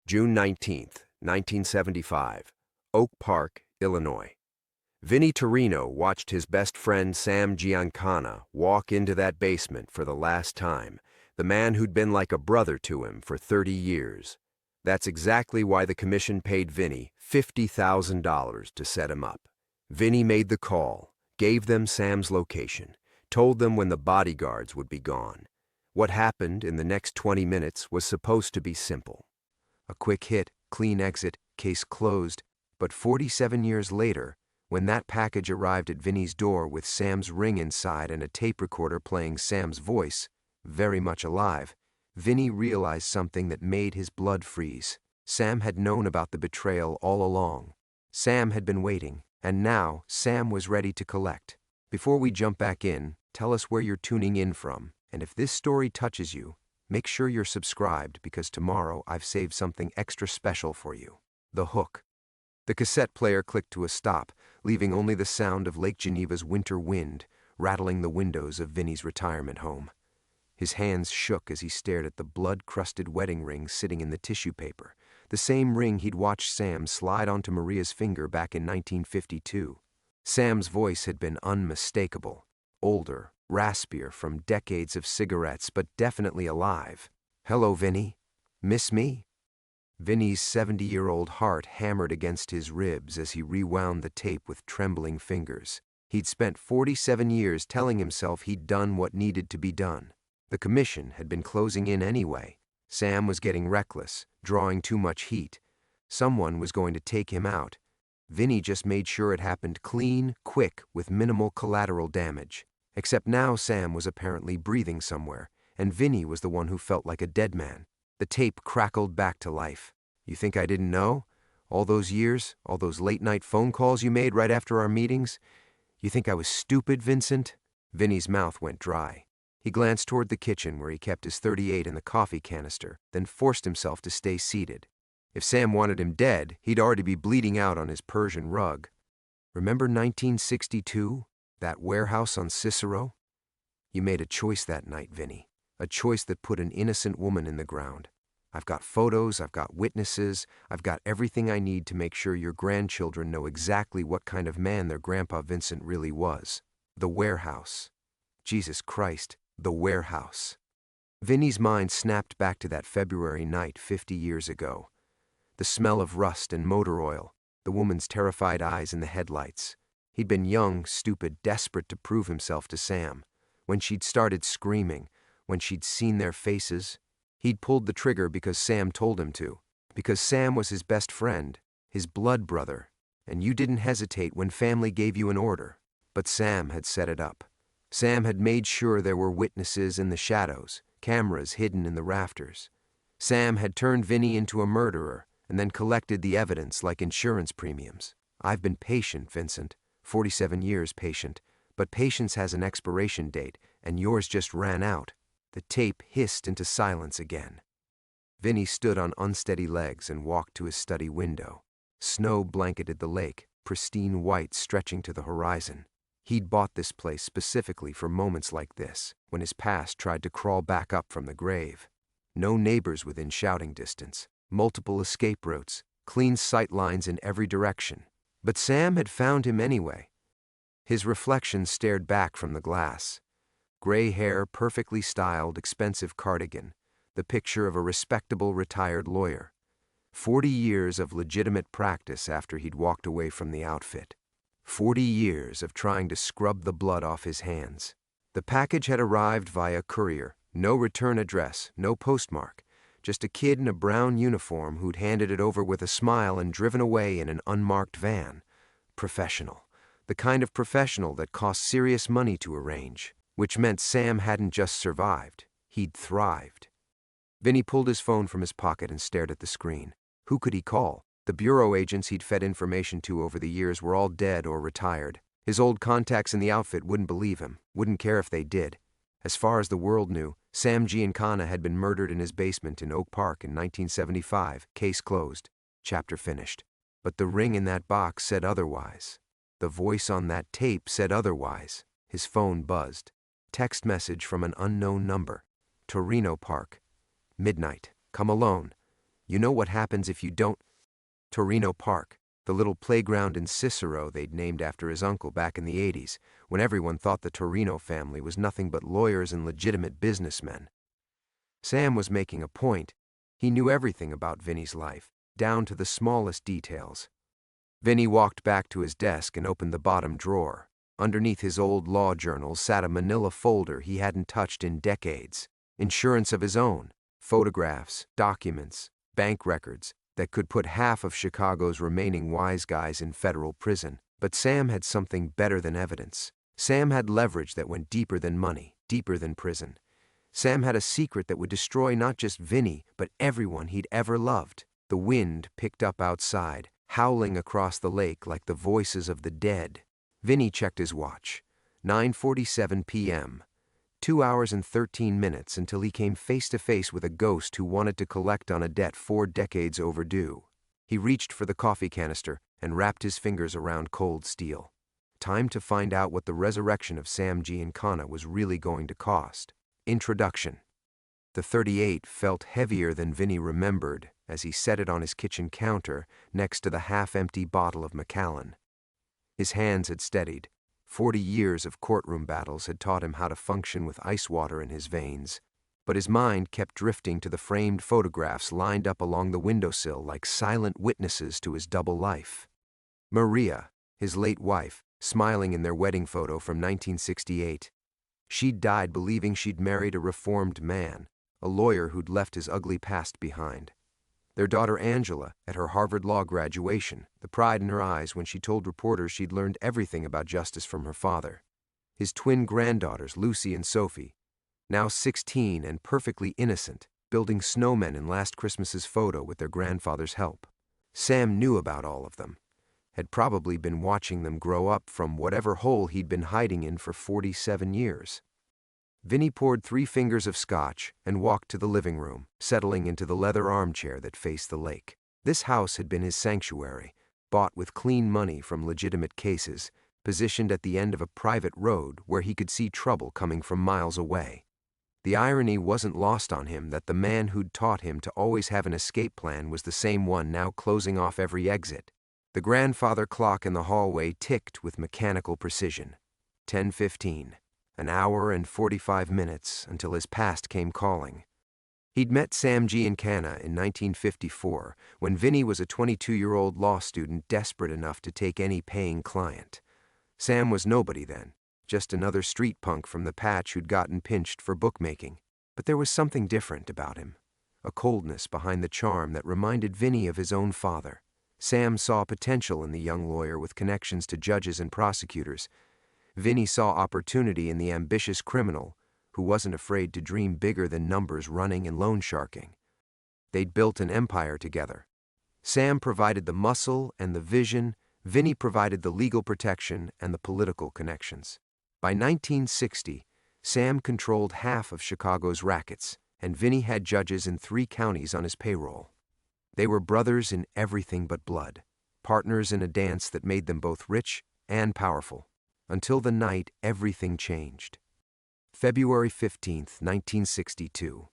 June 19th, 1975, Oak Park, Illinois. Vinnie Torino watched his best friend Sam Giancana walk into that basement for the last time, the man who'd been like a brother to him for 30 years. That's exactly why the commission paid Vinnie $50,000 to set him up. Vinnie made the call, gave them Sam's location, told them when the bodyguards would be gone. What happened in the next 20 minutes was supposed to be simple. A quick hit, clean exit, case closed. But 47 years later, when that package arrived at Vinnie's door with Sam's ring inside and a tape recorder playing Sam's voice, very much alive, Vinnie realized something that made his blood freeze. Sam had known about the betrayal all along. Sam had been waiting, and now Sam was ready to collect. Before we jump back in, tell us where you're tuning in from, and if this story touches you, make sure you're subscribed because tomorrow I've saved something extra special for you. The hook. The cassette player clicked to a stop, leaving only the sound of Lake Geneva's winter wind rattling the windows of Vinnie's retirement home. His hands shook as he stared at the blood-crusted wedding ring sitting in the tissue paper, the same ring he'd watched Sam slide onto Maria's finger back in 1952. Sam's voice had been unmistakable, older, raspier from decades of cigarettes, but definitely alive. "Hello, Vinnie. Miss me?" Vinnie's 70-year-old heart hammered against his ribs as he rewound the tape with trembling fingers. He'd spent 47 years telling himself he'd done what needed to be done. The commission had been closing in anyway. Sam was getting reckless, drawing too much heat. Someone was going to take him out. Vinnie just made sure it happened clean, quick, with minimal collateral damage. Except now Sam was apparently breathing somewhere, and Vinnie was the one who felt like a dead man. The tape crackled back to life. "You think I didn't know? All those years, all those late-night phone calls you made right after our meetings? You think I was stupid, Vincent?" Vinnie's mouth went dry. He glanced toward the kitchen where he kept his .38 in the coffee canister, then forced himself to stay seated. If Sam wanted him dead, he'd already be bleeding out on his Persian rug. "Remember 1962? That warehouse on Cicero? You made a choice that night, Vinnie. A choice that put an innocent woman in the ground. I've got photos, I've got witnesses, I've got everything I need to make sure your grandchildren know exactly what kind of man their Grandpa Vincent really was. The warehouse. Jesus Christ, the warehouse." Vinnie's mind snapped back to that February night 50 years ago. The smell of rust and motor oil, the woman's terrified eyes in the headlights. He'd been young, stupid, desperate to prove himself to Sam. When she'd started screaming, when she'd seen their faces, he'd pulled the trigger because Sam told him to, because Sam was his best friend, his blood brother, and you didn't hesitate when family gave you an order. But Sam had set it up. Sam had made sure there were witnesses in the shadows, cameras hidden in the rafters. Sam had turned Vinnie into a murderer and then collected the evidence like insurance premiums. I've been patient, Vincent, 47 years patient, but patience has an expiration date, and yours just ran out. The tape hissed into silence again. Vinnie stood on unsteady legs and walked to his study window. Snow blanketed the lake, pristine white stretching to the horizon. He'd bought this place specifically for moments like this, when his past tried to crawl back up from the grave. No neighbors within shouting distance, multiple escape routes, clean sight lines in every direction. But Sam had found him anyway. His reflection stared back from the glass. Gray hair, perfectly styled, expensive cardigan, the picture of a respectable retired lawyer. 40 years of legitimate practice after he'd walked away from the outfit. 40 years of trying to scrub the blood off his hands. The package had arrived via courier, no return address, no postmark, just a kid in a brown uniform who'd handed it over with a smile and driven away in an unmarked van. Professional. The kind of professional that cost serious money to arrange, which meant Sam hadn't just survived, he'd thrived. Vinnie pulled his phone from his pocket and stared at the screen. Who could he call? The bureau agents he'd fed information to over the years were all dead or retired. His old contacts in the outfit wouldn't believe him, wouldn't care if they did. As far as the world knew, Sam Giancana had been murdered in his basement in Oak Park in 1975, case closed, chapter finished. But the ring in that box said otherwise. The voice on that tape said otherwise. His phone buzzed. Text message from an unknown number. Torino Park. Midnight. Come alone. You know what happens if you don't? Torino Park, the little playground in Cicero they'd named after his uncle back in the 80s, when everyone thought the Torino family was nothing but lawyers and legitimate businessmen. Sam was making a point. He knew everything about Vinny's life, down to the smallest details. Vinny walked back to his desk and opened the bottom drawer. Underneath his old law journals sat a manila folder he hadn't touched in decades. Insurance of his own, photographs, documents, bank records that could put half of Chicago's remaining wise guys in federal prison. But Sam had something better than evidence. Sam had leverage that went deeper than money, deeper than prison. Sam had a secret that would destroy not just Vinny, but everyone he'd ever loved. The wind picked up outside, howling across the lake like the voices of the dead. Vinny checked his watch. 9:47 p.m. 2 hours and 13 minutes until he came face to face with a ghost who wanted to collect on a debt 4 decades overdue. He reached for the coffee canister and wrapped his fingers around cold steel. Time to find out what the resurrection of Sam Giancana was really going to cost. Introduction. The .38 felt heavier than Vinny remembered as he set it on his kitchen counter next to the half-empty bottle of Macallan. His hands had steadied. 40 years of courtroom battles had taught him how to function with ice water in his veins. But his mind kept drifting to the framed photographs lined up along the windowsill like silent witnesses to his double life. Maria, his late wife, smiling in their wedding photo from 1968. She'd died believing she'd married a reformed man, a lawyer who'd left his ugly past behind. Their daughter Angela, at her Harvard Law graduation, the pride in her eyes when she told reporters she'd learned everything about justice from her father. His twin granddaughters, Lucy and Sophie, now 16 and perfectly innocent, building snowmen in last Christmas's photo with their grandfather's help. Sam knew about all of them, had probably been watching them grow up from whatever hole he'd been hiding in for 47 years. Vinny poured 3 fingers of scotch and walked to the living room, settling into the leather armchair that faced the lake. This house had been his sanctuary, bought with clean money from legitimate cases, positioned at the end of a private road where he could see trouble coming from miles away. The irony wasn't lost on him that the man who'd taught him to always have an escape plan was the same one now closing off every exit. The grandfather clock in the hallway ticked with mechanical precision. 10:15. An hour and 45 minutes until his past came calling. He'd met Sam Giancana in 1954 when Vinny was a 22-year-old law student desperate enough to take any paying client. Sam was nobody then, just another street punk from the patch who'd gotten pinched for bookmaking. But there was something different about him, a coldness behind the charm that reminded Vinny of his own father. Sam saw potential in the young lawyer with connections to judges and prosecutors. Vinny saw opportunity in the ambitious criminal who wasn't afraid to dream bigger than numbers running and loan sharking. They'd built an empire together. Sam provided the muscle and the vision, Vinny provided the legal protection and the political connections. By 1960, Sam controlled half of Chicago's rackets, and Vinny had judges in 3 counties on his payroll. They were brothers in everything but blood, partners in a dance that made them both rich and powerful. Until the night everything changed. February 15, 1962.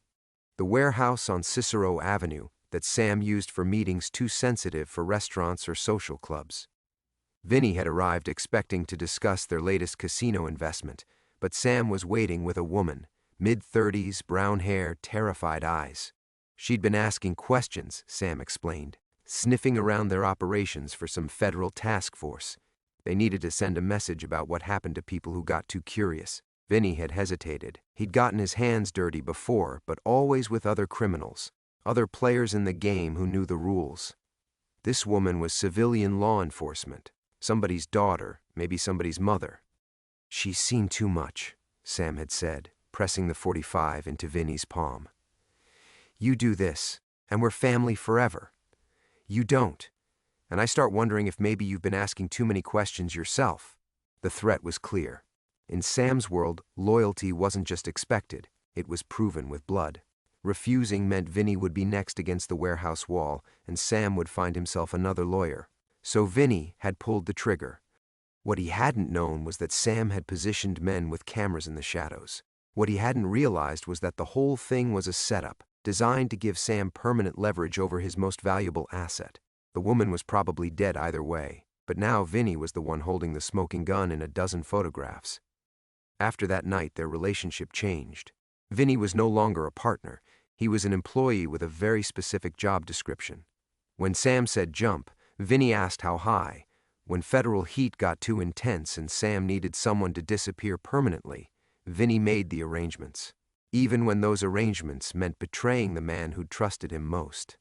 The warehouse on Cicero Avenue that Sam used for meetings too sensitive for restaurants or social clubs. Vinny had arrived expecting to discuss their latest casino investment, but Sam was waiting with a woman, mid-30s, brown hair, terrified eyes. She'd been asking questions, Sam explained, sniffing around their operations for some federal task force. They needed to send a message about what happened to people who got too curious. Vinny had hesitated. He'd gotten his hands dirty before, but always with other criminals, other players in the game who knew the rules. This woman was civilian law enforcement, somebody's daughter, maybe somebody's mother. "She's seen too much," Sam had said, pressing the .45 into Vinny's palm. "You do this, and we're family forever. You don't. And I start wondering if maybe you've been asking too many questions yourself." The threat was clear. In Sam's world, loyalty wasn't just expected, it was proven with blood. Refusing meant Vinny would be next against the warehouse wall, and Sam would find himself another lawyer. So Vinny had pulled the trigger. What he hadn't known was that Sam had positioned men with cameras in the shadows. What he hadn't realized was that the whole thing was a setup, designed to give Sam permanent leverage over his most valuable asset. The woman was probably dead either way, but now Vinny was the one holding the smoking gun in a dozen photographs. After that night, their relationship changed. Vinny was no longer a partner. He was an employee with a very specific job description. When Sam said jump, Vinny asked how high. When federal heat got too intense and Sam needed someone to disappear permanently, Vinny made the arrangements, even when those arrangements meant betraying the man who'd trusted him most.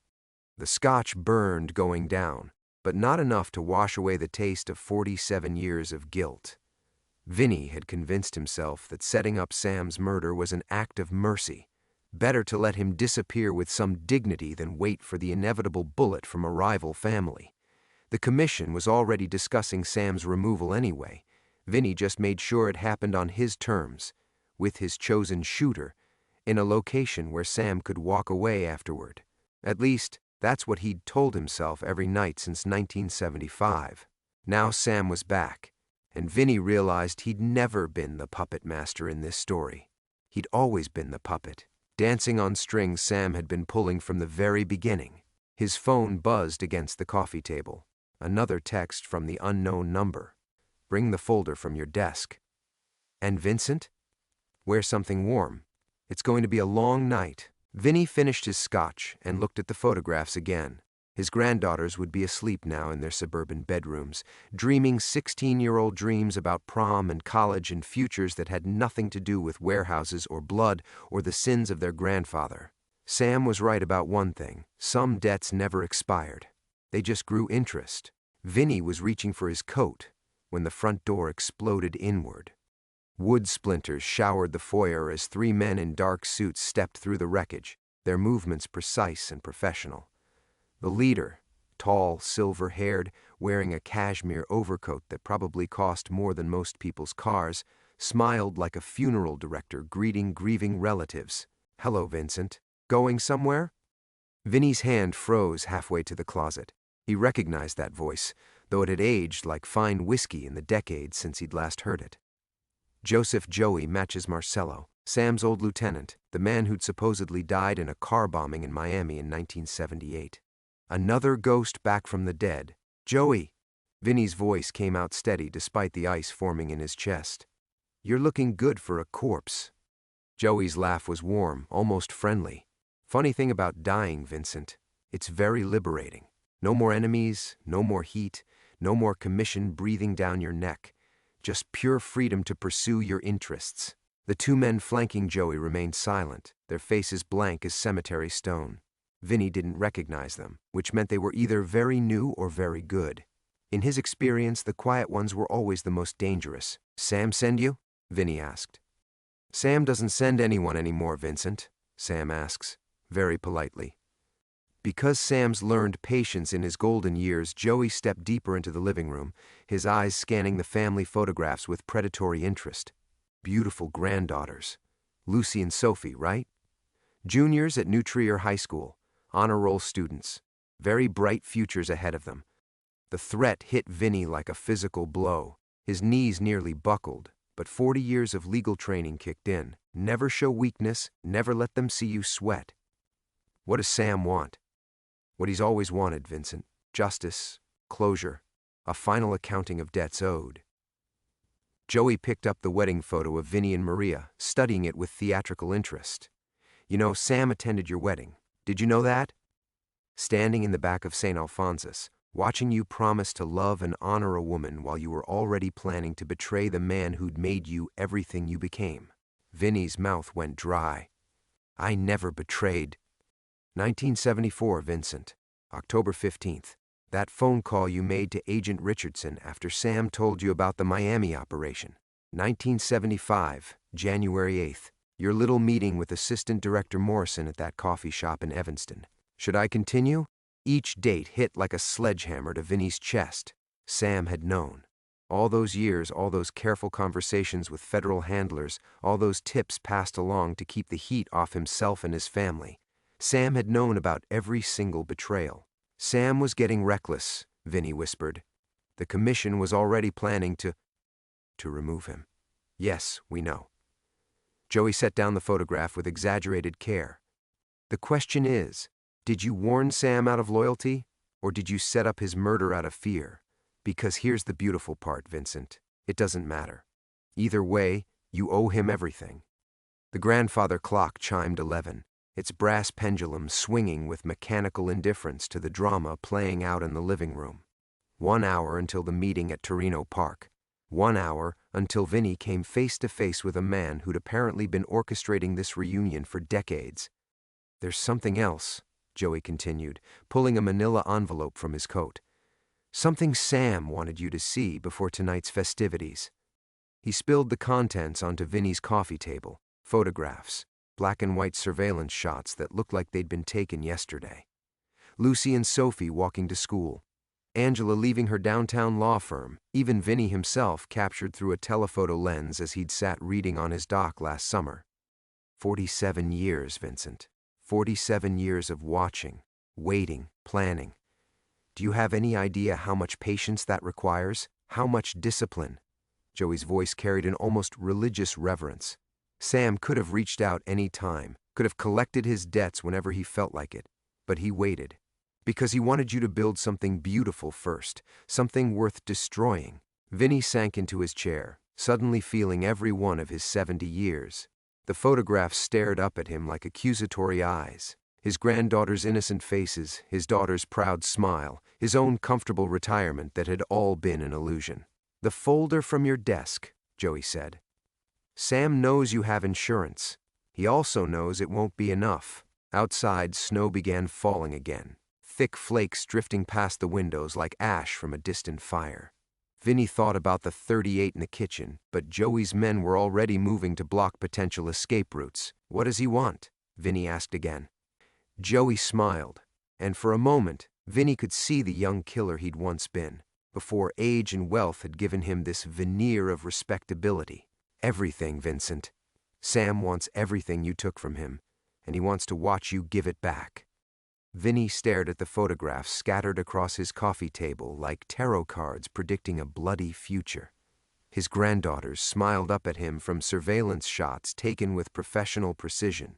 The scotch burned going down, but not enough to wash away the taste of 47 years of guilt. Vinny had convinced himself that setting up Sam's murder was an act of mercy. Better to let him disappear with some dignity than wait for the inevitable bullet from a rival family. The commission was already discussing Sam's removal anyway. Vinny just made sure it happened on his terms, with his chosen shooter, in a location where Sam could walk away afterward. At least, that's what he'd told himself every night since 1975. Now Sam was back, and Vinny realized he'd never been the puppet master in this story. He'd always been the puppet, dancing on strings Sam had been pulling from the very beginning. His phone buzzed against the coffee table. Another text from the unknown number. Bring the folder from your desk. And Vincent? Wear something warm. It's going to be a long night. Vinny finished his scotch and looked at the photographs again. His granddaughters would be asleep now in their suburban bedrooms, dreaming 16-year-old dreams about prom and college and futures that had nothing to do with warehouses or blood or the sins of their grandfather. Sam was right about one thing. Some debts never expired. They just grew interest. Vinny was reaching for his coat when the front door exploded inward. Wood splinters showered the foyer as three men in dark suits stepped through the wreckage, their movements precise and professional. The leader, tall, silver-haired, wearing a cashmere overcoat that probably cost more than most people's cars, smiled like a funeral director greeting grieving relatives. "Hello, Vincent. Going somewhere?" Vinny's hand froze halfway to the closet. He recognized that voice, though it had aged like fine whiskey in the decades since he'd last heard it. Joseph Joey matches Marcello, Sam's old lieutenant, the man who'd supposedly died in a car bombing in Miami in 1978. Another ghost back from the dead. "Joey." Vinny's voice came out steady despite the ice forming in his chest. "You're looking good for a corpse." Joey's laugh was warm, almost friendly. "Funny thing about dying, Vincent. It's very liberating. No more enemies, no more heat, no more commission breathing down your neck. Just pure freedom to pursue your interests." The two men flanking Joey remained silent, their faces blank as cemetery stone. Vinny didn't recognize them, which meant they were either very new or very good. In his experience, the quiet ones were always the most dangerous. "Sam send you?" Vinny asked. "Sam doesn't send anyone anymore, Vincent," Sam asks, very politely. Because Sam's learned patience in his golden years, Joey stepped deeper into the living room, his eyes scanning the family photographs with predatory interest. Beautiful granddaughters. Lucy and Sophie, right? Juniors at New Trier High School, honor roll students. Very bright futures ahead of them. The threat hit Vinny like a physical blow. His knees nearly buckled, but 40 years of legal training kicked in. Never show weakness, never let them see you sweat. What does Sam want? What he's always wanted, Vincent. Justice, closure, a final accounting of debts owed. Joey picked up the wedding photo of Vinny and Maria, studying it with theatrical interest. "You know, Sam attended your wedding. Did you know that? Standing in the back of St. Alphonsus, watching you promise to love and honor a woman while you were already planning to betray the man who'd made you everything you became." Vinny's mouth went dry. "I never betrayed." 1974, Vincent. October 15th. That phone call you made to Agent Richardson after Sam told you about the Miami operation. 1975, January 8th. Your little meeting with Assistant Director Morrison at that coffee shop in Evanston. Should I continue? Each date hit like a sledgehammer to Vinny's chest. Sam had known. All those years, all those careful conversations with federal handlers, all those tips passed along to keep the heat off himself and his family. Sam had known about every single betrayal. Sam was getting reckless, Vinny whispered. The commission was already planning to remove him. Yes, we know. Joey set down the photograph with exaggerated care. The question is, did you warn Sam out of loyalty, or did you set up his murder out of fear? Because here's the beautiful part, Vincent. It doesn't matter. Either way, you owe him everything. The grandfather clock chimed 11, its brass pendulum swinging with mechanical indifference to the drama playing out in the living room. 1 hour until the meeting at Torino Park. 1 hour until Vinny came face to face with a man who'd apparently been orchestrating this reunion for decades. There's something else, Joey continued, pulling a manila envelope from his coat. Something Sam wanted you to see before tonight's festivities. He spilled the contents onto Vinny's coffee table, photographs, black and white surveillance shots that looked like they'd been taken yesterday. Lucy and Sophie walking to school. Angela leaving her downtown law firm, even Vinny himself captured through a telephoto lens as he'd sat reading on his dock last summer. 47 years, Vincent. 47 years of watching, waiting, planning. Do you have any idea how much patience that requires? How much discipline? Joey's voice carried an almost religious reverence. Sam could have reached out any time, could have collected his debts whenever he felt like it, but he waited. Because he wanted you to build something beautiful first, something worth destroying. Vinny sank into his chair, suddenly feeling every one of his 70 years. The photographs stared up at him like accusatory eyes. His granddaughter's innocent faces, his daughter's proud smile, his own comfortable retirement that had all been an illusion. The folder from your desk, Joey said. Sam knows you have insurance. He also knows it won't be enough. Outside, snow began falling again, thick flakes drifting past the windows like ash from a distant fire. Vinny thought about the 38 in the kitchen, but Joey's men were already moving to block potential escape routes. What does he want? Vinny asked again. Joey smiled, and for a moment, Vinny could see the young killer he'd once been, before age and wealth had given him this veneer of respectability. Everything, Vincent. Sam wants everything you took from him, and he wants to watch you give it back. Vinny stared at the photographs scattered across his coffee table like tarot cards predicting a bloody future. His granddaughters smiled up at him from surveillance shots taken with professional precision.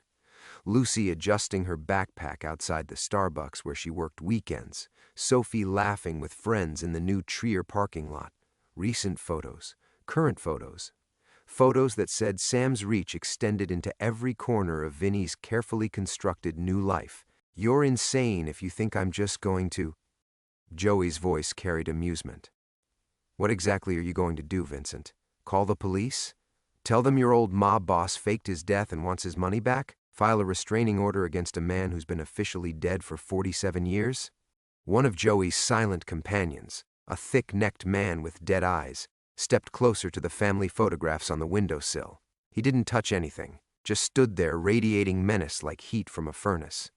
Lucy adjusting her backpack outside the Starbucks where she worked weekends, Sophie laughing with friends in the new Trier parking lot. Recent photos, current photos. Photos that said Sam's reach extended into every corner of Vinny's carefully constructed new life. You're insane if you think I'm just going to... Joey's voice carried amusement. What exactly are you going to do, Vincent? Call the police? Tell them your old mob boss faked his death and wants his money back? File a restraining order against a man who's been officially dead for 47 years? One of Joey's silent companions, a thick-necked man with dead eyes, stepped closer to the family photographs on the windowsill. He didn't touch anything, just stood there radiating menace like heat from a furnace.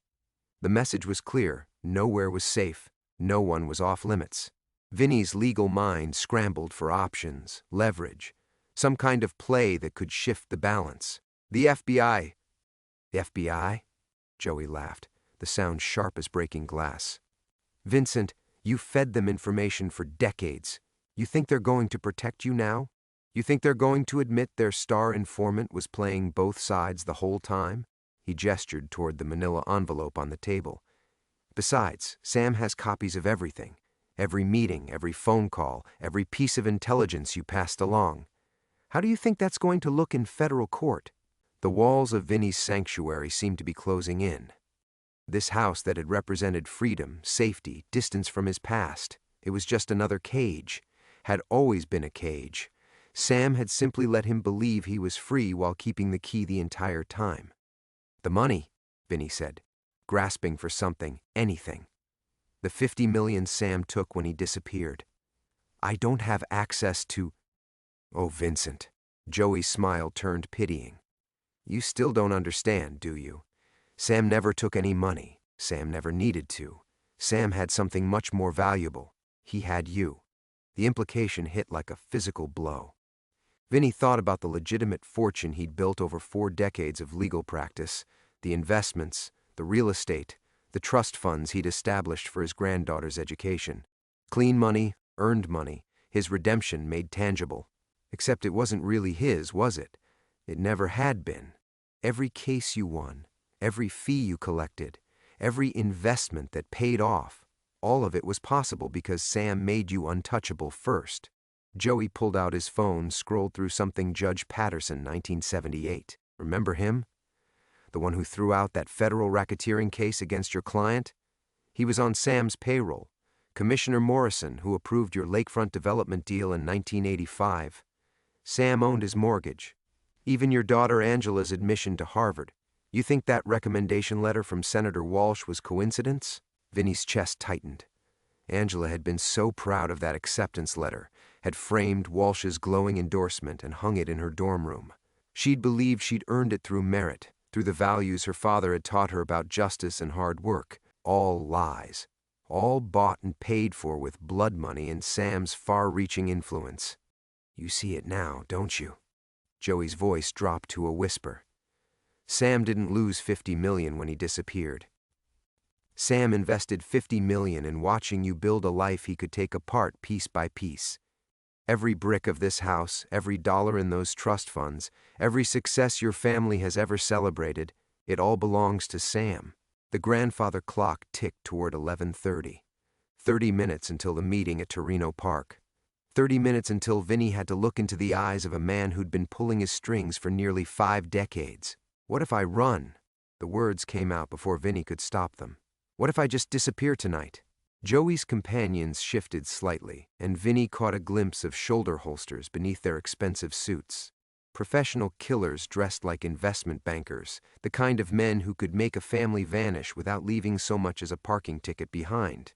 The message was clear. Nowhere was safe. No one was off limits. Vinny's legal mind scrambled for options, leverage, some kind of play that could shift the balance. The FBI. The FBI? Joey laughed, the sound sharp as breaking glass. Vincent, you fed them information for decades. You think they're going to protect you now? You think they're going to admit their star informant was playing both sides the whole time? He gestured toward the manila envelope on the table. Besides, Sam has copies of everything. Every meeting, every phone call, every piece of intelligence you passed along. How do you think that's going to look in federal court? The walls of Vinny's sanctuary seemed to be closing in. This house that had represented freedom, safety, distance from his past. It was just another cage. Had always been a cage. Sam had simply let him believe he was free while keeping the key the entire time. The money, Vinny said, grasping for something, anything. The 50 million Sam took when he disappeared. I don't have access to... Oh, Vincent. Joey's smile turned pitying. You still don't understand, do you? Sam never took any money. Sam never needed to. Sam had something much more valuable. He had you. The implication hit like a physical blow. Vinny thought about the legitimate fortune he'd built over 4 decades of legal practice, the investments, the real estate, the trust funds he'd established for his granddaughter's education. Clean money, earned money, his redemption made tangible. Except it wasn't really his, was it? It never had been. Every case you won, Every fee you collected, every investment that paid off, all of it was possible because Sam made you untouchable first. Joey pulled out his phone, scrolled through something Judge Patterson, 1978. Remember him? The one who threw out that federal racketeering case against your client? He was on Sam's payroll. Commissioner Morrison, who approved your lakefront development deal in 1985. Sam owned his mortgage. Even your daughter Angela's admission to Harvard. You think that recommendation letter from Senator Walsh was coincidence? Vinny's chest tightened. Angela had been so proud of that acceptance letter, had framed Walsh's glowing endorsement and hung it in her dorm room. She'd believed she'd earned it through merit, through the values her father had taught her about justice and hard work. All lies. All bought and paid for with blood money and Sam's far-reaching influence. You see it now, don't you? Joey's voice dropped to a whisper. Sam didn't lose $50 million when he disappeared. Sam invested $50 million in watching you build a life he could take apart piece by piece. Every brick of this house, every dollar in those trust funds, every success your family has ever celebrated, it all belongs to Sam. The grandfather clock ticked toward 11:30. 30 minutes until the meeting at Torino Park. 30 minutes until Vinny had to look into the eyes of a man who'd been pulling his strings for nearly 5 decades. What if I run? The words came out before Vinny could stop them. What if I just disappear tonight? Joey's companions shifted slightly, and Vinny caught a glimpse of shoulder holsters beneath their expensive suits. Professional killers dressed like investment bankers, the kind of men who could make a family vanish without leaving so much as a parking ticket behind.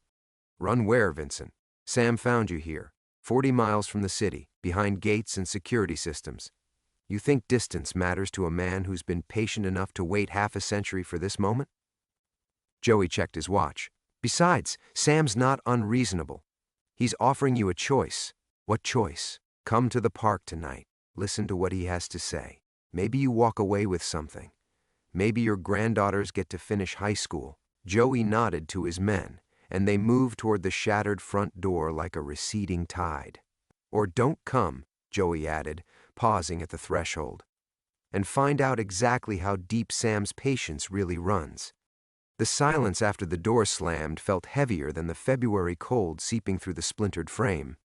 Run where, Vincent? Sam found you here, 40 miles from the city, behind gates and security systems. You think distance matters to a man who's been patient enough to wait half a century for this moment? Joey checked his watch. Besides, Sam's not unreasonable. He's offering you a choice. What choice? Come to the park tonight. Listen to what he has to say. Maybe you walk away with something. Maybe your granddaughters get to finish high school. Joey nodded to his men, and they moved toward the shattered front door like a receding tide. Or don't come, Joey added, pausing at the threshold, and find out exactly how deep Sam's patience really runs. The silence after the door slammed felt heavier than the February cold seeping through the splintered frame.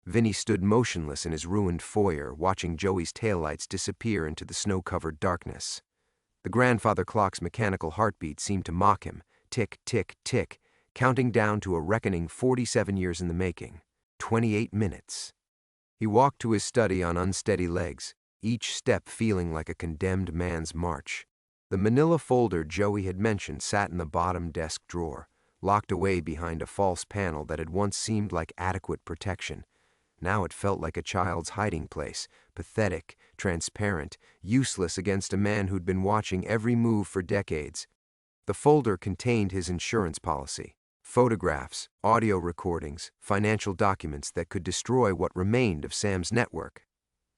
Vinny stood motionless in his ruined foyer, watching Joey's taillights disappear into the snow-covered darkness. The grandfather clock's mechanical heartbeat seemed to mock him, tick, tick, tick, counting down to a reckoning 47 years in the making. 28 minutes. He walked to his study on unsteady legs, each step feeling like a condemned man's march. The manila folder Joey had mentioned sat in the bottom desk drawer, locked away behind a false panel that had once seemed like adequate protection. Now it felt like a child's hiding place, pathetic, transparent, useless against a man who'd been watching every move for decades. The folder contained his insurance policy, photographs, audio recordings, financial documents that could destroy what remained of Sam's network.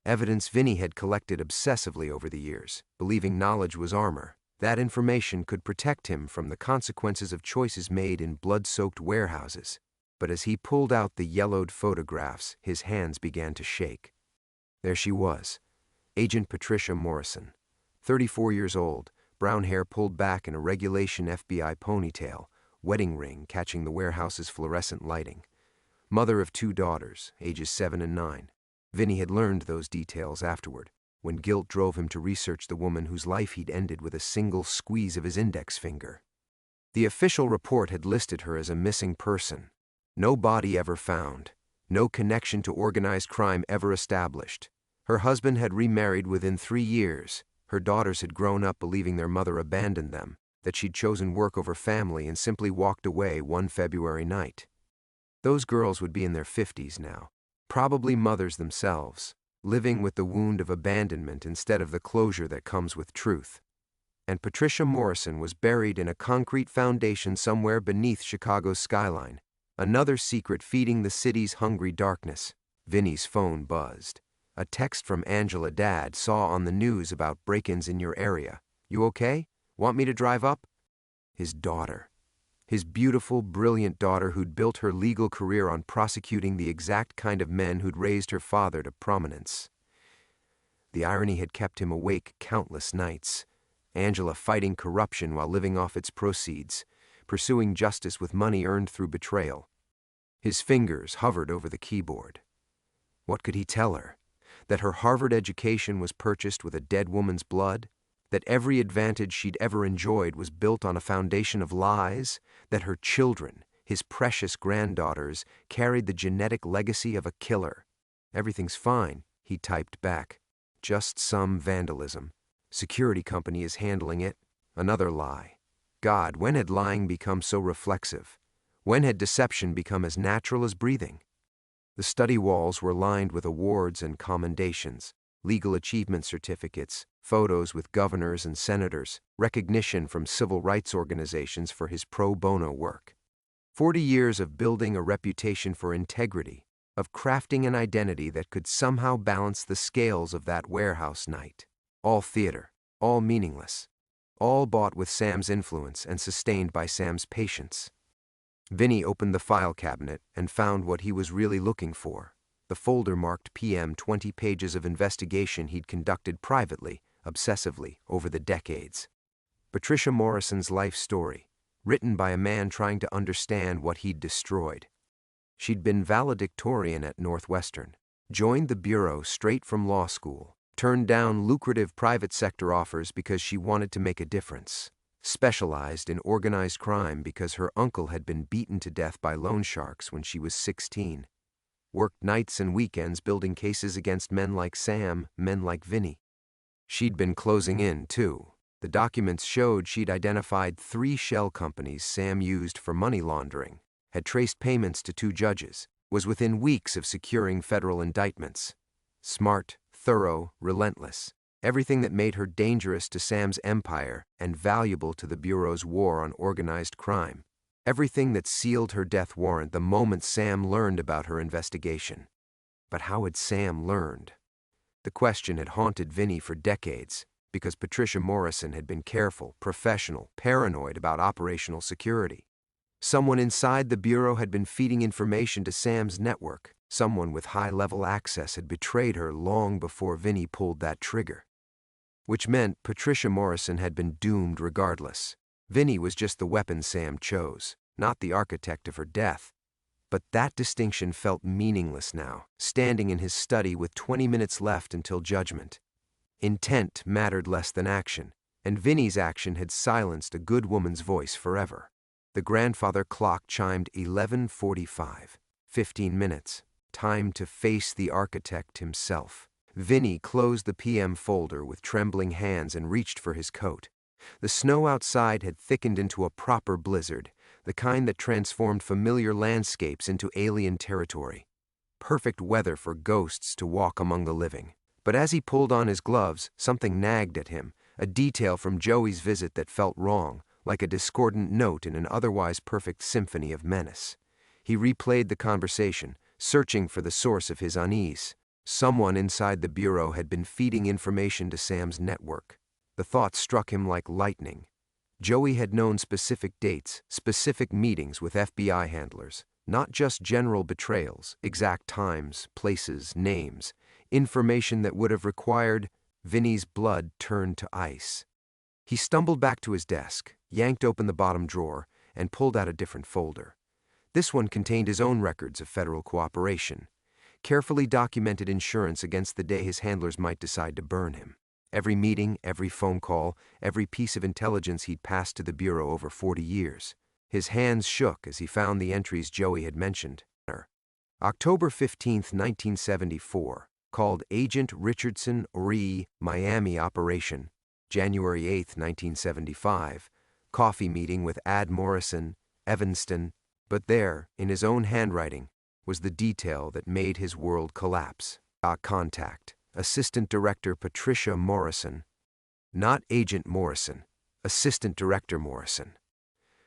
Evidence Vinny had collected obsessively over the years, believing knowledge was armor. That information could protect him from the consequences of choices made in blood-soaked warehouses. But as he pulled out the yellowed photographs, his hands began to shake. There she was, Agent Patricia Morrison, 34 years old, brown hair pulled back in a regulation FBI ponytail, wedding ring catching the warehouse's fluorescent lighting. Mother of 2 daughters, ages 7 and 9. Vinny had learned those details afterward, when guilt drove him to research the woman whose life he'd ended with a single squeeze of his index finger. The official report had listed her as a missing person. No body ever found. No connection to organized crime ever established. Her husband had remarried within 3 years. Her daughters had grown up believing their mother abandoned them, that she'd chosen work over family and simply walked away one February night. Those girls would be in their 50s now, probably mothers themselves, living with the wound of abandonment instead of the closure that comes with truth. And Patricia Morrison was buried in a concrete foundation somewhere beneath Chicago's skyline. Another secret feeding the city's hungry darkness. Vinny's phone buzzed. A text from Angela. Dad saw on the news about break-ins in your area. You okay? Want me to drive up? His daughter. His beautiful, brilliant daughter who'd built her legal career on prosecuting the exact kind of men who'd raised her father to prominence. The irony had kept him awake countless nights. Angela fighting corruption while living off its proceeds, pursuing justice with money earned through betrayal. His fingers hovered over the keyboard. What could he tell her? That her Harvard education was purchased with a dead woman's blood? That every advantage she'd ever enjoyed was built on a foundation of lies? That her children, his precious granddaughters, carried the genetic legacy of a killer? Everything's fine, he typed back. Just some vandalism. Security company is handling it. Another lie. God, when had lying become so reflexive? When had deception become as natural as breathing? The study walls were lined with awards and commendations, legal achievement certificates, photos with governors and senators, recognition from civil rights organizations for his pro bono work. 40 years of building a reputation for integrity, of crafting an identity that could somehow balance the scales of that warehouse night. All theater, all meaningless, all bought with Sam's influence and sustained by Sam's patience. Vinny opened the file cabinet and found what he was really looking for. The folder marked PM 20 pages of investigation he'd conducted privately, obsessively, over the decades. Patricia Morrison's life story, written by a man trying to understand what he'd destroyed. She'd been valedictorian at Northwestern, joined the bureau straight from law school, turned down lucrative private sector offers because she wanted to make a difference, specialized in organized crime because her uncle had been beaten to death by loan sharks when she was 16, worked nights and weekends building cases against men like Sam, men like Vinny. She'd been closing in, too. The documents showed she'd identified 3 shell companies Sam used for money laundering, had traced payments to 2 judges, was within weeks of securing federal indictments. Smart, thorough, relentless. Everything that made her dangerous to Sam's empire and valuable to the Bureau's war on organized crime. Everything that sealed her death warrant the moment Sam learned about her investigation. But how had Sam learned? The question had haunted Vinny for decades, because Patricia Morrison had been careful, professional, paranoid about operational security. Someone inside the Bureau had been feeding information to Sam's network. Someone with high-level access had betrayed her long before Vinny pulled that trigger. Which meant Patricia Morrison had been doomed regardless. Vinny was just the weapon Sam chose, not the architect of her death. But that distinction felt meaningless now, standing in his study with 20 minutes left until judgment. Intent mattered less than action, and Vinny's action had silenced a good woman's voice forever. The grandfather clock chimed 11:45. 15 minutes. Time to face the architect himself. Vinny closed the PM folder with trembling hands and reached for his coat. The snow outside had thickened into a proper blizzard, the kind that transformed familiar landscapes into alien territory. Perfect weather for ghosts to walk among the living. But as he pulled on his gloves, something nagged at him, a detail from Joey's visit that felt wrong, like a discordant note in an otherwise perfect symphony of menace. He replayed the conversation, searching for the source of his unease. Someone inside the Bureau had been feeding information to Sam's network. The thought struck him like lightning. Joey had known specific dates, specific meetings with FBI handlers, not just general betrayals, exact times, places, names, information that would have required Vinny's blood turned to ice. He stumbled back to his desk, yanked open the bottom drawer, and pulled out a different folder. This one contained his own records of federal cooperation, carefully documented insurance against the day his handlers might decide to burn him. Every meeting, every phone call, every piece of intelligence he'd passed to the Bureau over 40 years. His hands shook as he found the entries Joey had mentioned. October 15, 1974, called Agent Richardson Ori Miami Operation. January 8, 1975, coffee meeting with Ad Morrison, Evanston. But there, in his own handwriting, was the detail that made his world collapse. Contact. Assistant Director Patricia Morrison. Not Agent Morrison, Assistant Director Morrison.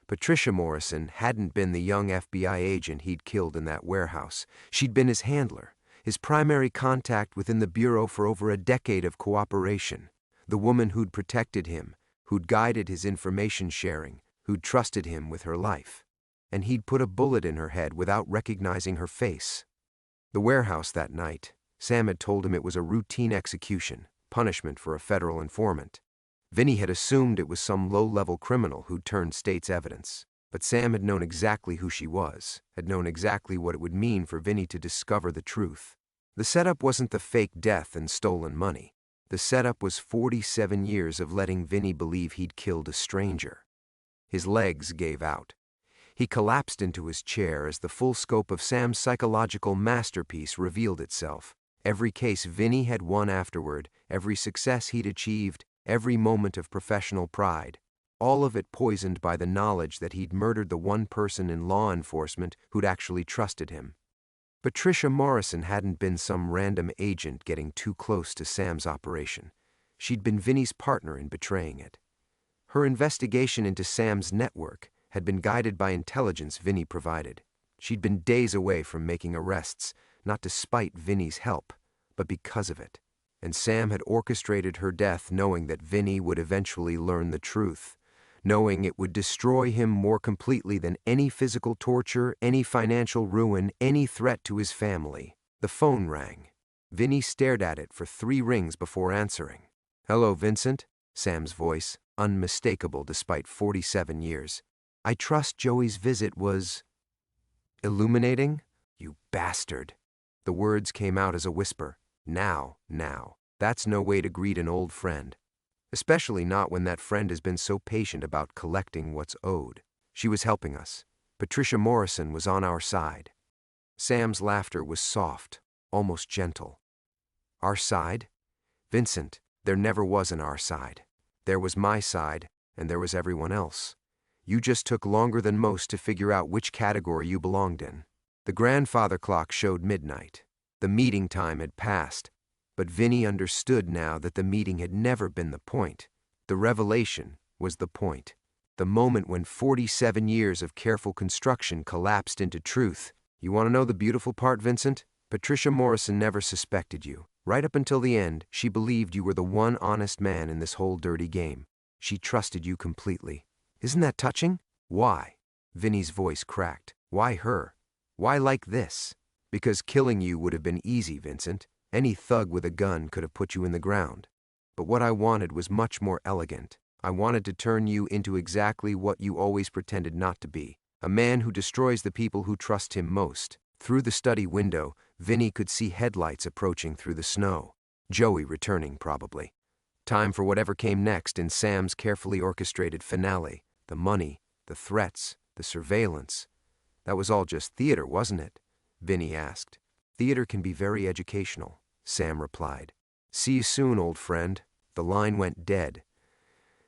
Patricia Morrison hadn't been the young FBI agent he'd killed in that warehouse. She'd been his handler, his primary contact within the Bureau for over a decade of cooperation. The woman who'd protected him, who'd guided his information sharing, who'd trusted him with her life. And he'd put a bullet in her head without recognizing her face. The warehouse that night, Sam had told him it was a routine execution, punishment for a federal informant. Vinny had assumed it was some low-level criminal who'd turned state's evidence. But Sam had known exactly who she was, had known exactly what it would mean for Vinny to discover the truth. The setup wasn't the fake death and stolen money. The setup was 47 years of letting Vinny believe he'd killed a stranger. His legs gave out. He collapsed into his chair as the full scope of Sam's psychological masterpiece revealed itself. Every case Vinny had won afterward, every success he'd achieved, every moment of professional pride, all of it poisoned by the knowledge that he'd murdered the one person in law enforcement who'd actually trusted him. Patricia Morrison hadn't been some random agent getting too close to Sam's operation. She'd been Vinny's partner in betraying it. Her investigation into Sam's network had been guided by intelligence Vinny provided. She'd been days away from making arrests, not despite Vinny's help, but because of it. And Sam had orchestrated her death knowing that Vinny would eventually learn the truth, knowing it would destroy him more completely than any physical torture, any financial ruin, any threat to his family. The phone rang. Vinny stared at it for 3 rings before answering. "Hello, Vincent," Sam's voice, unmistakable despite 47 years. "I trust Joey's visit was illuminating? You bastard." The words came out as a whisper. Now. That's no way to greet an old friend. Especially not when that friend has been so patient about collecting what's owed. She was helping us. Patricia Morrison was on our side. Sam's laughter was soft, almost gentle. Our side? Vincent, there never was an our side. There was my side, and there was everyone else. You just took longer than most to figure out which category you belonged in. The grandfather clock showed midnight. The meeting time had passed. But Vinny understood now that the meeting had never been the point. The revelation was the point. The moment when 47 years of careful construction collapsed into truth. You want to know the beautiful part, Vincent? Patricia Morrison never suspected you. Right up until the end, she believed you were the one honest man in this whole dirty game. She trusted you completely. Isn't that touching? Why? Vinny's voice cracked. Why her? Why like this? Because killing you would have been easy, Vincent. Any thug with a gun could have put you in the ground. But what I wanted was much more elegant. I wanted to turn you into exactly what you always pretended not to be. A man who destroys the people who trust him most. Through the study window, Vinny could see headlights approaching through the snow. Joey returning, probably. Time for whatever came next in Sam's carefully orchestrated finale. The money, the threats, the surveillance. That was all just theater, wasn't it? Vinny asked. Theater can be very educational, Sam replied. See you soon, old friend. The line went dead.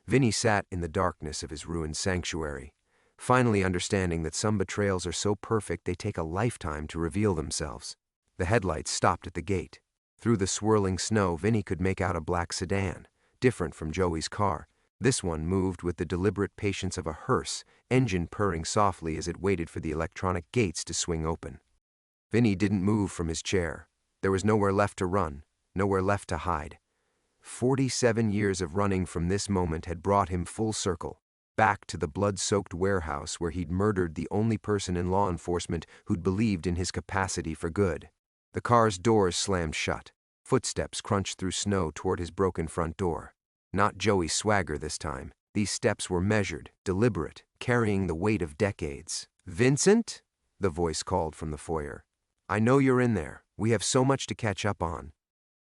Vinny sat in the darkness of his ruined sanctuary, finally understanding that some betrayals are so perfect they take a lifetime to reveal themselves. The headlights stopped at the gate. Through the swirling snow, Vinny could make out a black sedan, different from Joey's car. This one moved with the deliberate patience of a hearse, engine purring softly as it waited for the electronic gates to swing open. Vinny didn't move from his chair. There was nowhere left to run, nowhere left to hide. 47 years of running from this moment had brought him full circle, back to the blood-soaked warehouse where he'd murdered the only person in law enforcement who'd believed in his capacity for good. The car's doors slammed shut. Footsteps crunched through snow toward his broken front door. Not Joey's swagger this time. These steps were measured, deliberate, carrying the weight of decades. "Vincent?" the voice called from the foyer. "I know you're in there. We have so much to catch up on."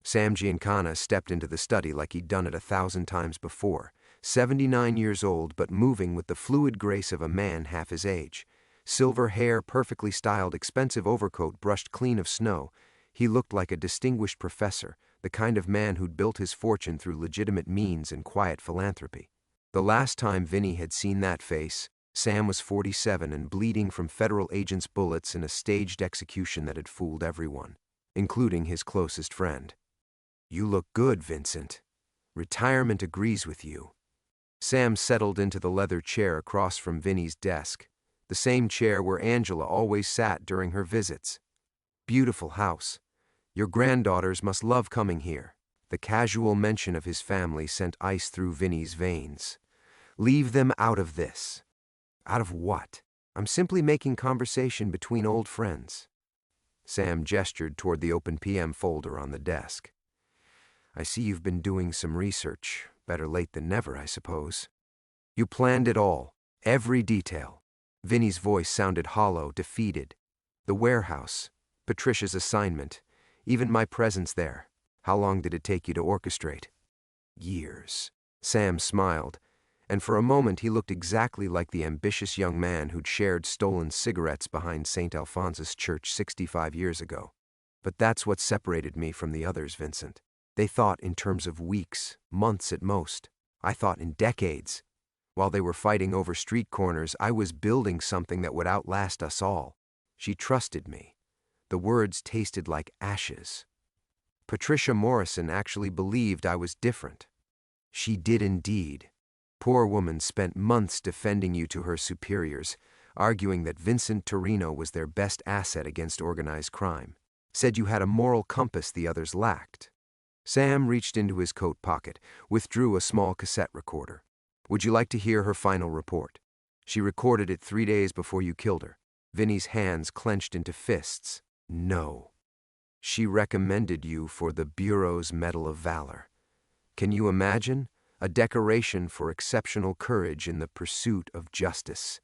Sam Giancana stepped into the study like he'd done it 1,000 times before, 79 years old but moving with the fluid grace of a man half his age. Silver hair, perfectly styled, expensive overcoat brushed clean of snow. He looked like a distinguished professor, the kind of man who'd built his fortune through legitimate means and quiet philanthropy. The last time Vinny had seen that face, Sam was 47 and bleeding from federal agents' bullets in a staged execution that had fooled everyone, including his closest friend. "You look good, Vincent. Retirement agrees with you." Sam settled into the leather chair across from Vinny's desk, the same chair where Angela always sat during her visits. "Beautiful house. Your granddaughters must love coming here." The casual mention of his family sent ice through Vinny's veins. "Leave them out of this." "Out of what?" "I'm simply making conversation between old friends." Sam gestured toward the open PM folder on the desk. "I see you've been doing some research. Better late than never, I suppose. You planned it all, every detail. Vinny's voice sounded hollow, defeated. The warehouse, Patricia's assignment, even my presence there. How long did it take you to orchestrate? Years. Sam smiled, and for a moment he looked exactly like the ambitious young man who'd shared stolen cigarettes behind St. Alphonsus Church 65 years ago. But that's what separated me from the others, Vincent. They thought in terms of weeks, months at most. I thought in decades. While they were fighting over street corners, I was building something that would outlast us all. She trusted me. The words tasted like ashes. Patricia Morrison actually believed I was different. She did indeed. Poor woman spent months defending you to her superiors, arguing that Vincent Torino was their best asset against organized crime. Said you had a moral compass the others lacked. Sam reached into his coat pocket, withdrew a small cassette recorder. Would you like to hear her final report? She recorded it 3 days before you killed her. Vinny's hands clenched into fists. No. She recommended you for the Bureau's Medal of Valor. Can you imagine? A decoration for exceptional courage in the pursuit of justice.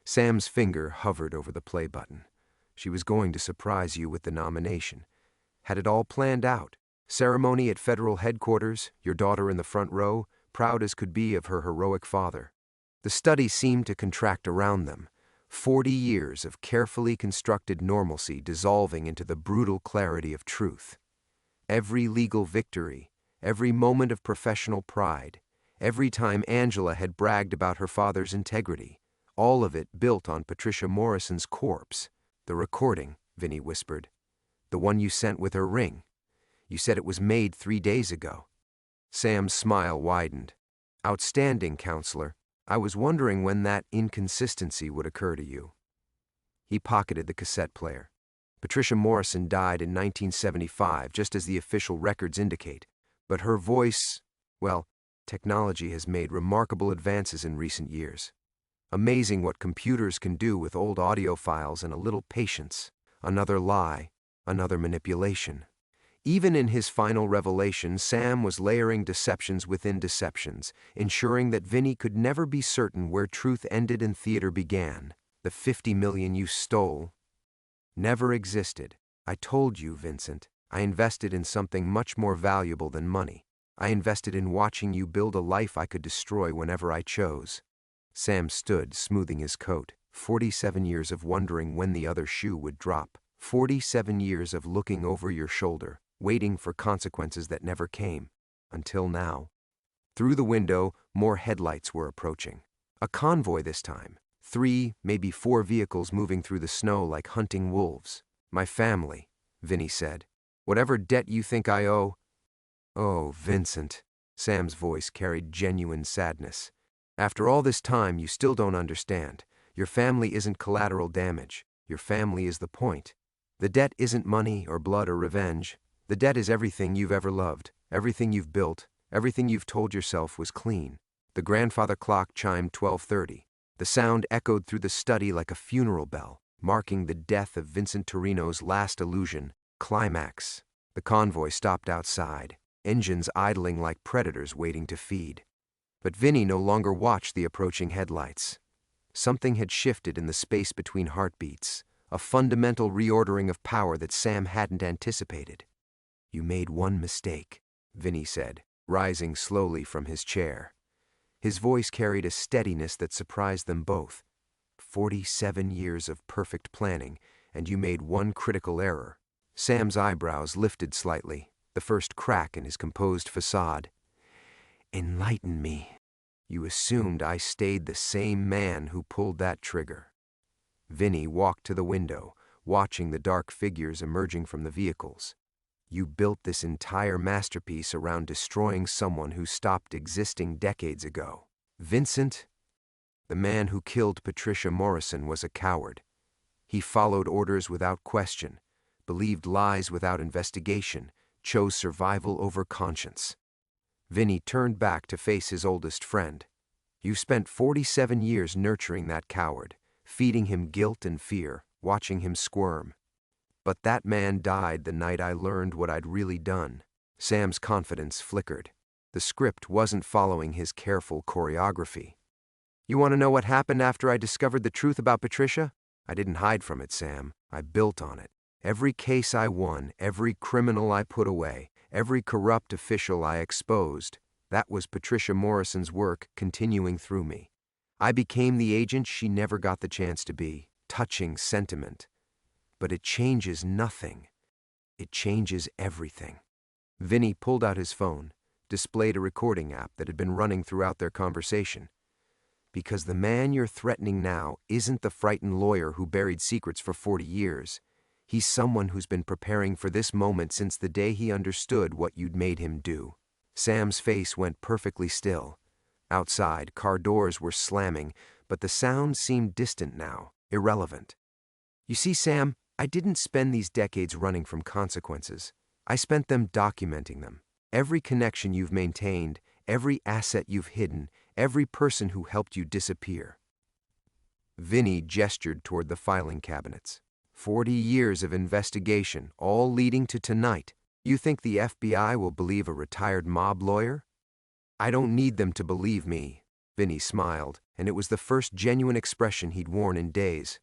Sam's finger hovered over the play button. She was going to surprise you with the nomination. Had it all planned out. Ceremony at federal headquarters, your daughter in the front row, proud as could be of her heroic father. The study seemed to contract around them. 40 years of carefully constructed normalcy dissolving into the brutal clarity of truth. Every legal victory, every moment of professional pride, every time Angela had bragged about her father's integrity, all of it built on Patricia Morrison's corpse. The recording, Vinny whispered. The one you sent with her ring. You said it was made 3 days ago. Sam's smile widened. Outstanding, counselor. I was wondering when that inconsistency would occur to you. He pocketed the cassette player. Patricia Morrison died in 1975, just as the official records indicate. But her voice, well, technology has made remarkable advances in recent years. Amazing what computers can do with old audio files and a little patience. Another lie, another manipulation. Even in his final revelation, Sam was layering deceptions within deceptions, ensuring that Vinny could never be certain where truth ended and theater began. The 50 million you stole never existed. I told you, Vincent, I invested in something much more valuable than money. I invested in watching you build a life I could destroy whenever I chose. Sam stood, smoothing his coat. 47 years of wondering when the other shoe would drop. 47 years of looking over your shoulder, waiting for consequences that never came. Until now. Through the window, more headlights were approaching. A convoy this time. 3, maybe 4 vehicles moving through the snow like hunting wolves. My family, Vinny said. Whatever debt you think I owe. Oh, Vincent. Sam's voice carried genuine sadness. After all this time, you still don't understand. Your family isn't collateral damage. Your family is the point. The debt isn't money or blood or revenge. The debt is everything you've ever loved, everything you've built, everything you've told yourself was clean. The grandfather clock chimed 12:30. The sound echoed through the study like a funeral bell, marking the death of Vincent Torino's last illusion, climax. The convoy stopped outside, engines idling like predators waiting to feed. But Vinny no longer watched the approaching headlights. Something had shifted in the space between heartbeats, a fundamental reordering of power that Sam hadn't anticipated. You made one mistake, Vinny said, rising slowly from his chair. His voice carried a steadiness that surprised them both. 47 years of perfect planning, and you made one critical error. Sam's eyebrows lifted slightly, the first crack in his composed facade. Enlighten me. You assumed I stayed the same man who pulled that trigger. Vinny walked to the window, watching the dark figures emerging from the vehicles. You built this entire masterpiece around destroying someone who stopped existing decades ago. Vincent, the man who killed Patricia Morrison, was a coward. He followed orders without question, believed lies without investigation, chose survival over conscience. Vinny turned back to face his oldest friend. You spent 47 years nurturing that coward, feeding him guilt and fear, watching him squirm. But that man died the night I learned what I'd really done. Sam's confidence flickered. The script wasn't following his careful choreography. You want to know what happened after I discovered the truth about Patricia? I didn't hide from it, Sam. I built on it. Every case I won, every criminal I put away, every corrupt official I exposed, that was Patricia Morrison's work continuing through me. I became the agent she never got the chance to be, touching sentiment. But it changes nothing. It changes everything. Vinny pulled out his phone, displayed a recording app that had been running throughout their conversation. Because the man you're threatening now isn't the frightened lawyer who buried secrets for 40 years. He's someone who's been preparing for this moment since the day he understood what you'd made him do. Sam's face went perfectly still. Outside, car doors were slamming, but the sound seemed distant now, irrelevant. You see, Sam, I didn't spend these decades running from consequences. I spent them documenting them. Every connection you've maintained, every asset you've hidden, every person who helped you disappear. Vinny gestured toward the filing cabinets. 40 years of investigation, all leading to tonight. You think the FBI will believe a retired mob lawyer? I don't need them to believe me. Vinny smiled, and it was the first genuine expression he'd worn in days.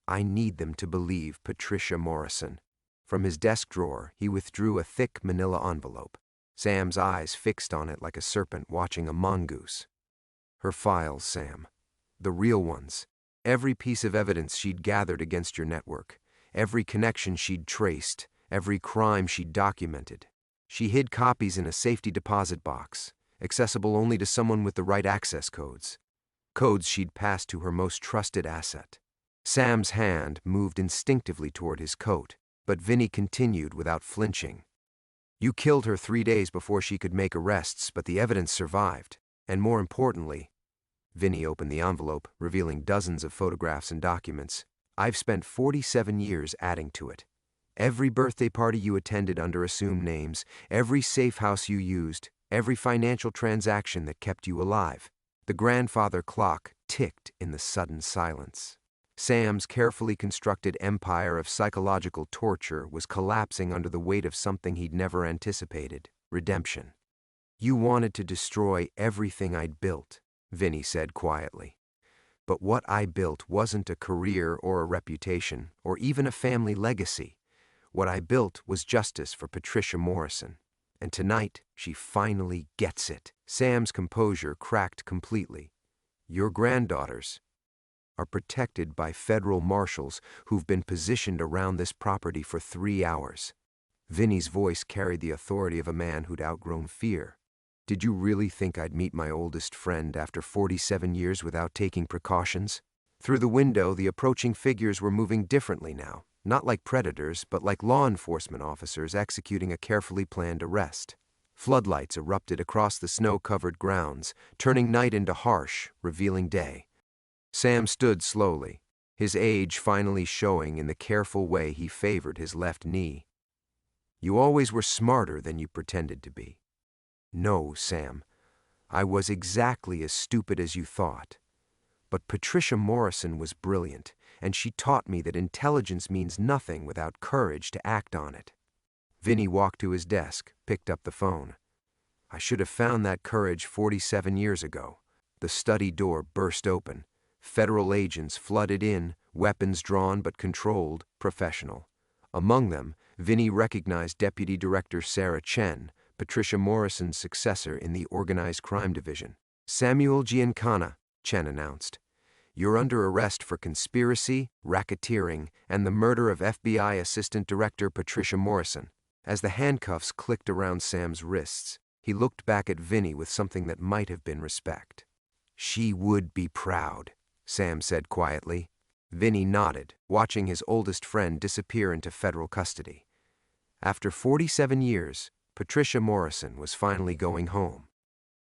I need them to believe Patricia Morrison. From his desk drawer, he withdrew a thick manila envelope. Sam's eyes fixed on it like a serpent watching a mongoose. Her files, Sam. The real ones. Every piece of evidence she'd gathered against your network. Every connection she'd traced. Every crime she'd documented. She hid copies in a safety deposit box, accessible only to someone with the right access codes. Codes she'd passed to her most trusted asset. Sam's hand moved instinctively toward his coat, but Vinny continued without flinching. You killed her 3 days before she could make arrests, but the evidence survived. And more importantly, Vinny opened the envelope, revealing dozens of photographs and documents. I've spent 47 years adding to it. Every birthday party you attended under assumed names, every safe house you used, every financial transaction that kept you alive. The grandfather clock ticked in the sudden silence. Sam's carefully constructed empire of psychological torture was collapsing under the weight of something he'd never anticipated: redemption. You wanted to destroy everything I'd built, Vinny said quietly. But what I built wasn't a career or a reputation, or even a family legacy. What I built was justice for Patricia Morrison. And tonight, she finally gets it. Sam's composure cracked completely. Your granddaughters are protected by federal marshals who've been positioned around this property for 3 hours. Vinny's voice carried the authority of a man who'd outgrown fear. Did you really think I'd meet my oldest friend after 47 years without taking precautions? Through the window, the approaching figures were moving differently now, not like predators, but like law enforcement officers executing a carefully planned arrest. Floodlights erupted across the snow-covered grounds, turning night into harsh, revealing day. Sam stood slowly, his age finally showing in the careful way he favored his left knee. You always were smarter than you pretended to be. No, Sam, I was exactly as stupid as you thought. But Patricia Morrison was brilliant, and she taught me that intelligence means nothing without courage to act on it. Vinny walked to his desk, picked up the phone. I should have found that courage 47 years ago. The study door burst open. Federal agents flooded in, weapons drawn but controlled, professional. Among them, Vinny recognized Deputy Director Sarah Chen, Patricia Morrison's successor in the Organized Crime Division. Samuel Giancana, Chen announced. You're under arrest for conspiracy, racketeering, and the murder of FBI Assistant Director Patricia Morrison. As the handcuffs clicked around Sam's wrists, he looked back at Vinny with something that might have been respect. She would be proud, Sam said quietly. Vinny nodded, watching his oldest friend disappear into federal custody. After 47 years, Patricia Morrison was finally going home.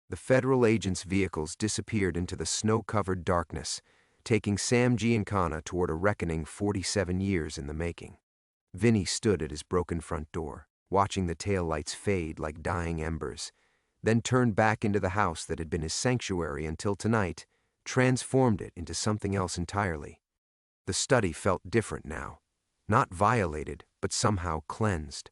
The federal agents' vehicles disappeared into the snow-covered darkness, taking Sam Giancana toward a reckoning 47 years in the making. Vinny stood at his broken front door, watching the taillights fade like dying embers, then turned back into the house that had been his sanctuary until tonight, transformed it into something else entirely. The study felt different now, not violated, but somehow cleansed.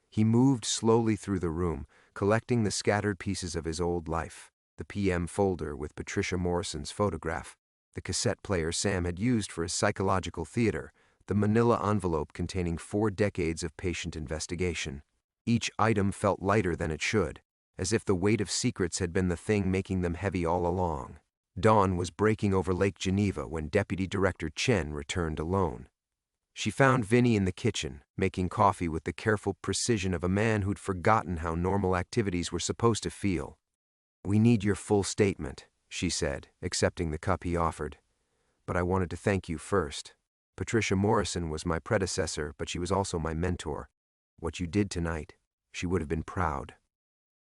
He moved slowly through the room, collecting the scattered pieces of his old life: the PM folder with Patricia Morrison's photograph, the cassette player Sam had used for his psychological theater, the manila envelope containing 4 decades of patient investigation. Each item felt lighter than it should, as if the weight of secrets had been the thing making them heavy all along. Dawn was breaking over Lake Geneva when Deputy Director Chen returned alone. She found Vinny in the kitchen, making coffee with the careful precision of a man who'd forgotten how normal activities were supposed to feel. "We need your full statement," she said, accepting the cup he offered. "But I wanted to thank you first. Patricia Morrison was my predecessor, but she was also my mentor. What you did tonight, she would have been proud."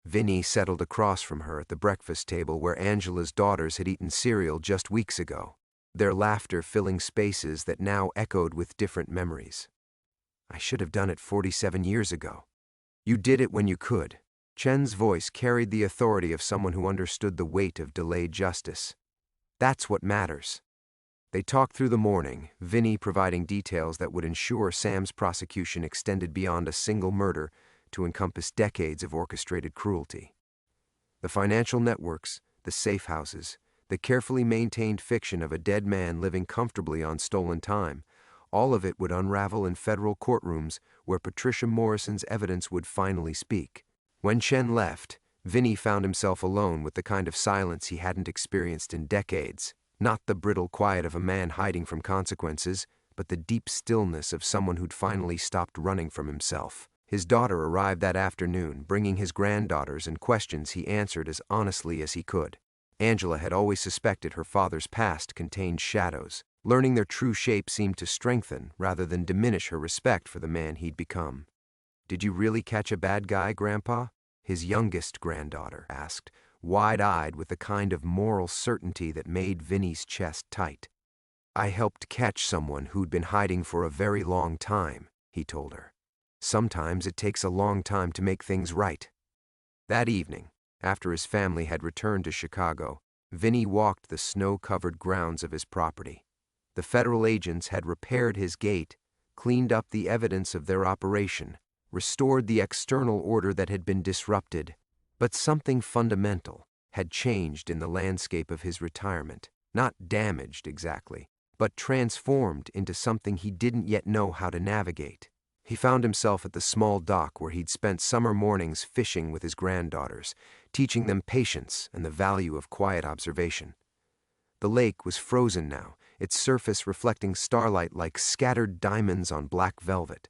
Vinny settled across from her at the breakfast table where Angela's daughters had eaten cereal just weeks ago, their laughter filling spaces that now echoed with different memories. "I should have done it 47 years ago." "You did it when you could." Chen's voice carried the authority of someone who understood the weight of delayed justice. "That's what matters." They talked through the morning, Vinny providing details that would ensure Sam's prosecution extended beyond a single murder to encompass decades of orchestrated cruelty. The financial networks, the safe houses, the carefully maintained fiction of a dead man living comfortably on stolen time, all of it would unravel in federal courtrooms where Patricia Morrison's evidence would finally speak. When Chen left, Vinny found himself alone with the kind of silence he hadn't experienced in decades. Not the brittle quiet of a man hiding from consequences, but the deep stillness of someone who'd finally stopped running from himself. His daughter arrived that afternoon, bringing his granddaughters and questions he answered as honestly as he could. Angela had always suspected her father's past contained shadows. Learning their true shape seemed to strengthen rather than diminish her respect for the man he'd become. "Did you really catch a bad guy, Grandpa?" his youngest granddaughter asked, wide-eyed with the kind of moral certainty that made Vinny's chest tight. "I helped catch someone who'd been hiding for a very long time," he told her. "Sometimes it takes a long time to make things right." That evening, after his family had returned to Chicago, Vinny walked the snow-covered grounds of his property. The federal agents had repaired his gate, cleaned up the evidence of their operation, restored the external order that had been disrupted, but something fundamental had changed in the landscape of his retirement, not damaged exactly, but transformed into something he didn't yet know how to navigate. He found himself at the small dock where he'd spent summer mornings fishing with his granddaughters, teaching them patience and the value of quiet observation. The lake was frozen now, its surface reflecting starlight like scattered diamonds on black velvet.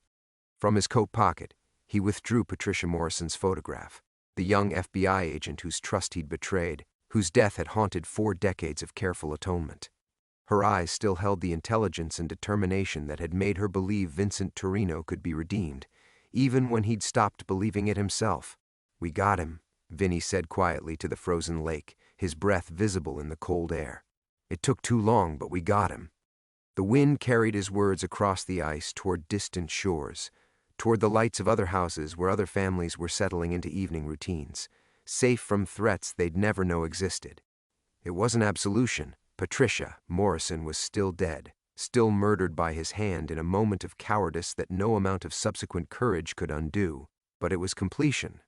From his coat pocket, he withdrew Patricia Morrison's photograph, the young FBI agent whose trust he'd betrayed, whose death had haunted 4 decades of careful atonement. Her eyes still held the intelligence and determination that had made her believe Vincent Torino could be redeemed, even when he'd stopped believing it himself. "We got him," Vinny said quietly to the frozen lake, his breath visible in the cold air. "It took too long, but we got him." The wind carried his words across the ice toward distant shores, toward the lights of other houses where other families were settling into evening routines, safe from threats they'd never know existed. It wasn't absolution. Patricia Morrison was still dead, still murdered by his hand in a moment of cowardice that no amount of subsequent courage could undo, but it was completion.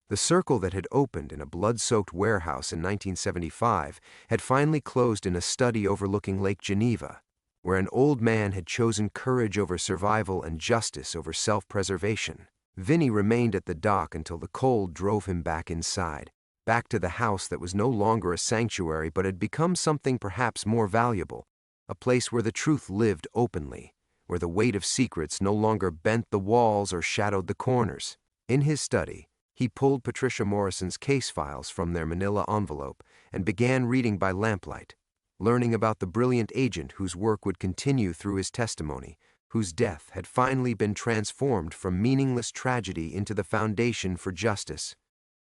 The circle that had opened in a blood-soaked warehouse in 1975 had finally closed in a study overlooking Lake Geneva, where an old man had chosen courage over survival and justice over self-preservation. Vinny remained at the dock until the cold drove him back inside, back to the house that was no longer a sanctuary but had become something perhaps more valuable, a place where the truth lived openly, where the weight of secrets no longer bent the walls or shadowed the corners. In his study, he pulled Patricia Morrison's case files from their manila envelope and began reading by lamplight, learning about the brilliant agent whose work would continue through his testimony, whose death had finally been transformed from meaningless tragedy into the foundation for justice.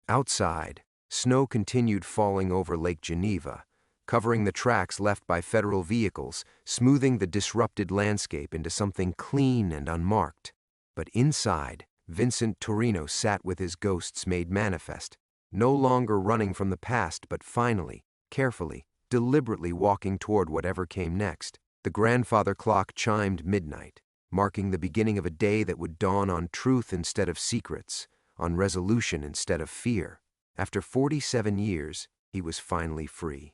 Outside, snow continued falling over Lake Geneva, covering the tracks left by federal vehicles, smoothing the disrupted landscape into something clean and unmarked. But inside, Vincent Torino sat with his ghosts made manifest, no longer running from the past but finally, carefully, deliberately walking toward whatever came next. The grandfather clock chimed midnight, marking the beginning of a day that would dawn on truth instead of secrets, on resolution instead of fear. After 47 years, he was finally free.